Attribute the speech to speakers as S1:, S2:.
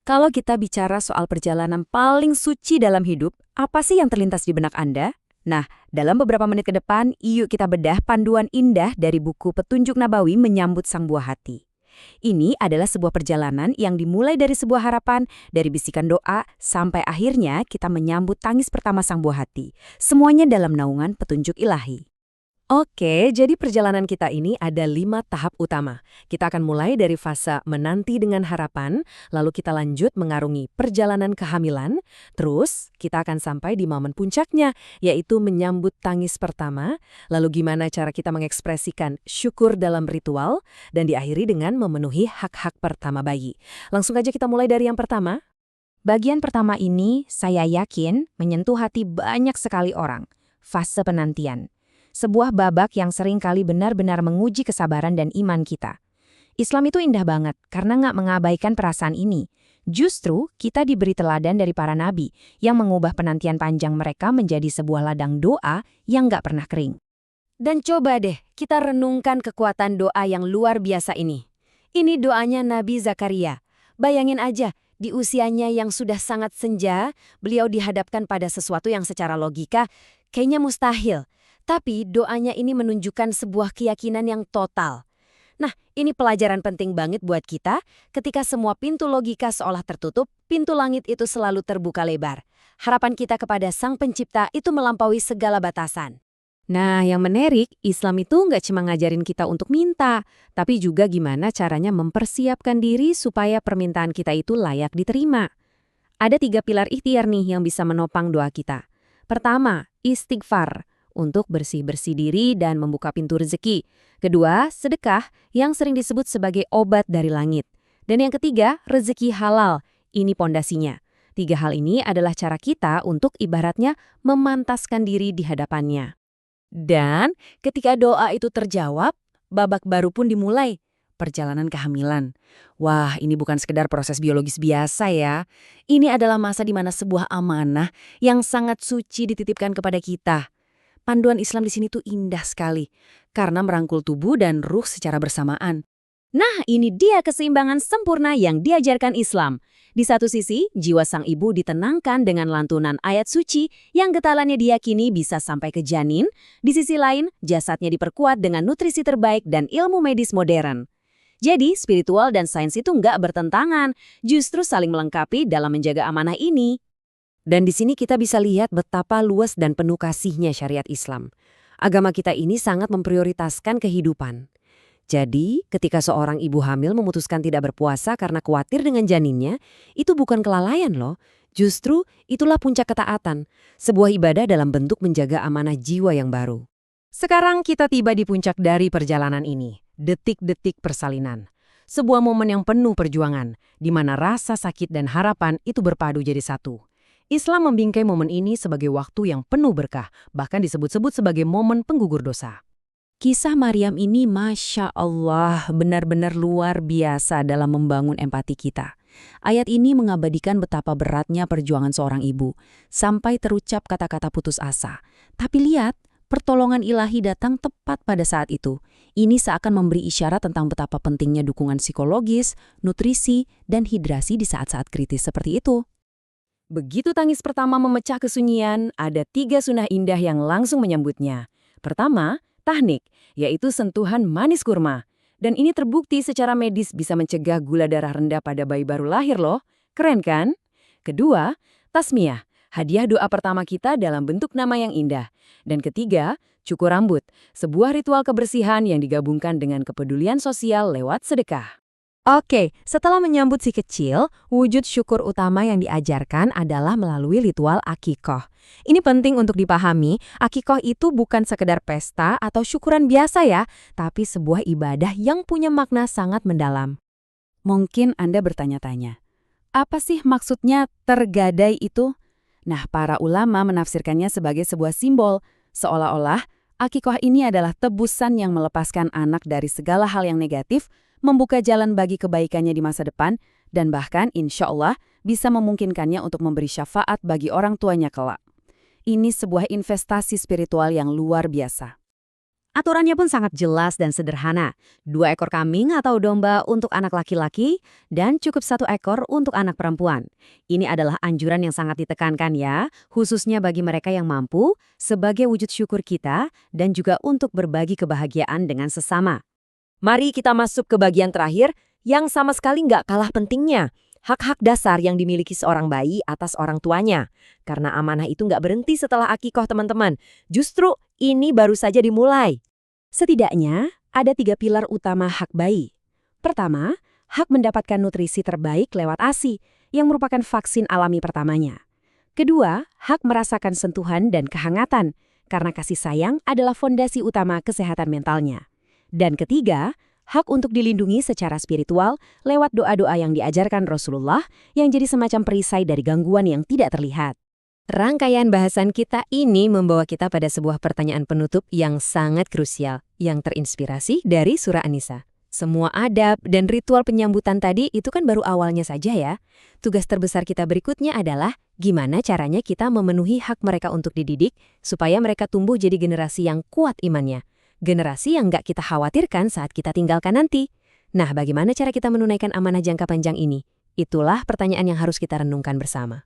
S1: Kalau kita bicara soal perjalanan paling suci dalam hidup, apa sih yang terlintas di benak Anda? Nah, dalam beberapa menit ke depan, yuk kita bedah panduan indah dari buku Petunjuk Nabawi Menyambut Sang Buah Hati. Ini adalah sebuah perjalanan yang dimulai dari sebuah harapan, dari bisikan doa, sampai akhirnya kita menyambut tangis pertama Sang Buah Hati. Semuanya dalam naungan petunjuk ilahi.
S2: Oke, jadi perjalanan kita ini ada 5 tahap utama. Kita akan mulai dari fase menanti dengan harapan, lalu kita lanjut mengarungi perjalanan kehamilan, terus kita akan sampai di momen puncaknya, yaitu menyambut tangis pertama, lalu gimana cara kita mengekspresikan syukur dalam ritual, dan diakhiri dengan memenuhi hak-hak pertama bayi. Langsung aja kita mulai dari yang pertama.
S1: Bagian pertama ini, saya yakin, menyentuh hati banyak sekali orang. Fase penantian. Sebuah babak yang sering kali benar-benar menguji kesabaran dan iman kita. Islam itu indah banget karena nggak mengabaikan perasaan ini. Justru kita diberi teladan dari para nabi yang mengubah penantian panjang mereka menjadi sebuah ladang doa yang nggak pernah kering.
S2: Dan coba deh kita renungkan kekuatan doa yang luar biasa ini. Ini doanya Nabi Zakaria. Bayangin aja, di usianya yang sudah sangat senja, beliau dihadapkan pada sesuatu yang secara logika kayaknya mustahil. Tapi doanya ini menunjukkan sebuah keyakinan yang total. Nah, ini pelajaran penting banget buat kita. Ketika semua pintu logika seolah tertutup, pintu langit itu selalu terbuka lebar. Harapan kita kepada Sang Pencipta itu melampaui segala batasan. Nah, yang menarik, Islam itu nggak cuma ngajarin kita untuk minta, tapi juga gimana caranya mempersiapkan diri supaya permintaan kita itu layak diterima. Ada 3 pilar ikhtiar nih yang bisa menopang doa kita. Pertama, istighfar, untuk bersih-bersih diri dan membuka pintu rezeki. Kedua, sedekah yang sering disebut sebagai obat dari langit. Dan yang ketiga, rezeki halal. Ini pondasinya. 3 hal ini adalah cara kita untuk ibaratnya memantaskan diri di hadapannya. Dan ketika doa itu terjawab, babak baru pun dimulai. Perjalanan kehamilan. Wah, ini bukan sekedar proses biologis biasa ya. Ini adalah masa di mana sebuah amanah yang sangat suci dititipkan kepada kita. Panduan Islam di sini tuh indah sekali, karena merangkul tubuh dan ruh secara bersamaan.
S1: Nah, ini dia keseimbangan sempurna yang diajarkan Islam. Di satu sisi, jiwa sang ibu ditenangkan dengan lantunan ayat suci yang getalannya diyakini bisa sampai ke janin. Di sisi lain, jasadnya diperkuat dengan nutrisi terbaik dan ilmu medis modern. Jadi, spiritual dan sains itu nggak bertentangan, justru saling melengkapi dalam menjaga amanah ini.
S2: Dan di sini kita bisa lihat betapa luas dan penuh kasihnya syariat Islam. Agama kita ini sangat memprioritaskan kehidupan. Jadi, ketika seorang ibu hamil memutuskan tidak berpuasa karena khawatir dengan janinnya, itu bukan kelalaian loh. Justru itulah puncak ketaatan, sebuah ibadah dalam bentuk menjaga amanah jiwa yang baru. Sekarang kita tiba di puncak dari perjalanan ini, detik-detik persalinan. Sebuah momen yang penuh perjuangan, di mana rasa sakit dan harapan itu berpadu jadi satu. Islam membingkai momen ini sebagai waktu yang penuh berkah, bahkan disebut-sebut sebagai momen penggugur dosa.
S1: Kisah Maryam ini Masya Allah benar-benar luar biasa dalam membangun empati kita. Ayat ini mengabadikan betapa beratnya perjuangan seorang ibu, sampai terucap kata-kata putus asa. Tapi lihat, pertolongan ilahi datang tepat pada saat itu. Ini seakan memberi isyarat tentang betapa pentingnya dukungan psikologis, nutrisi, dan hidrasi di saat-saat kritis seperti itu.
S2: Begitu tangis pertama memecah kesunyian, ada 3 sunnah indah yang langsung menyambutnya. Pertama, tahnik, yaitu sentuhan manis kurma. Dan ini terbukti secara medis bisa mencegah gula darah rendah pada bayi baru lahir loh. Keren kan? Kedua, tasmiyah, hadiah doa pertama kita dalam bentuk nama yang indah. Dan ketiga, cukur rambut, sebuah ritual kebersihan yang digabungkan dengan kepedulian sosial lewat sedekah.
S1: Oke, setelah menyambut si kecil, wujud syukur utama yang diajarkan adalah melalui ritual akikoh. Ini penting untuk dipahami, akikoh itu bukan sekedar pesta atau syukuran biasa ya, tapi sebuah ibadah yang punya makna sangat mendalam. Mungkin Anda bertanya-tanya, apa sih maksudnya tergadai itu? Nah, para ulama menafsirkannya sebagai sebuah simbol, seolah-olah akikoh ini adalah tebusan yang melepaskan anak dari segala hal yang negatif, membuka jalan bagi kebaikannya di masa depan, dan bahkan insya Allah bisa memungkinkannya untuk memberi syafaat bagi orang tuanya kelak. Ini sebuah investasi spiritual yang luar biasa.
S2: Aturannya pun sangat jelas dan sederhana. 2 ekor kambing atau domba untuk anak laki-laki dan cukup 1 ekor untuk anak perempuan. Ini adalah anjuran yang sangat ditekankan ya, khususnya bagi mereka yang mampu, sebagai wujud syukur kita dan juga untuk berbagi kebahagiaan dengan sesama.
S1: Mari kita masuk ke bagian terakhir yang sama sekali nggak kalah pentingnya. Hak-hak dasar yang dimiliki seorang bayi atas orang tuanya. Karena amanah itu nggak berhenti setelah akikoh teman-teman. Justru ini baru saja dimulai.
S2: Setidaknya, ada 3 pilar utama hak bayi. Pertama, hak mendapatkan nutrisi terbaik lewat ASI, yang merupakan vaksin alami pertamanya. Kedua, hak merasakan sentuhan dan kehangatan, karena kasih sayang adalah fondasi utama kesehatan mentalnya. Dan ketiga, hak untuk dilindungi secara spiritual lewat doa-doa yang diajarkan Rasulullah yang jadi semacam perisai dari gangguan yang tidak terlihat.
S1: Rangkaian bahasan kita ini membawa kita pada sebuah pertanyaan penutup yang sangat krusial, yang terinspirasi dari surah An-Nisa. Semua adab dan ritual penyambutan tadi itu kan baru awalnya saja ya. Tugas terbesar kita berikutnya adalah gimana caranya kita memenuhi hak mereka untuk dididik supaya mereka tumbuh jadi generasi yang kuat imannya. Generasi yang nggak kita khawatirkan saat kita tinggalkan nanti. Nah, bagaimana cara kita menunaikan amanah jangka panjang ini? Itulah pertanyaan yang harus kita renungkan bersama.